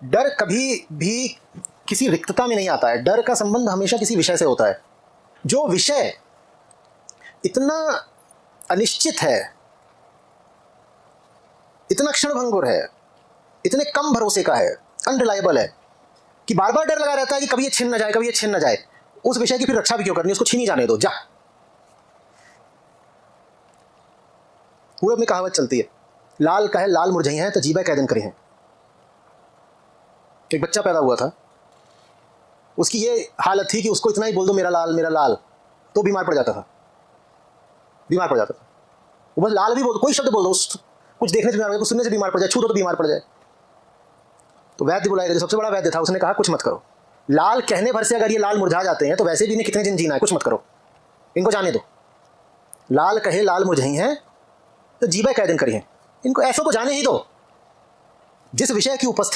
डर कभी भी किसी रिक्तता में नहीं आता है। डर का संबंध हमेशा किसी विषय से होता है। जो विषय इतना अनिश्चित है, इतना क्षणभंगुर है, इतने कम भरोसे का है, अनरिलायबल है, कि बार बार डर लगा रहता है कि कभी ये छिन ना जाए, कभी ये छिन ना जाए, उस विषय की फिर रक्षा भी क्यों करनी, उसको छीनी जाने दो, जा। पूरब में कहावत चलती है, लाल कहे लाल मुरझई हैं तो जीबे कै दिन करे हैं। एक बच्चा पैदा हुआ था, उसकी ये हालत थी कि उसको इतना ही बोल दो मेरा लाल, तो बीमार पड़ जाता था, बीमार पड़ जाता था। वो बस लाल भी बोल, कोई शब्द बोल दो, कुछ देखने से बीमार हो जाए, कुछ सुनने से बीमार पड़ जाए, छू दो तो बीमार पड़ जाए। तो वैद्य बुलाया गया, जो सबसे बड़ा वैद्य था, उसने कहा कुछ मत करो, लाल कहने भर से अगर ये लाल मुरझा जाते हैं तो वैसे भी इन्हें कितने दिन जीना है, कुछ मत करो, इनको जाने दो। लाल कहे लाल मुरझई हैं तो जीबे कै दिन करी हैं, इनको ऐसा को जाने ही दो। जिस विषय की उपस्थिति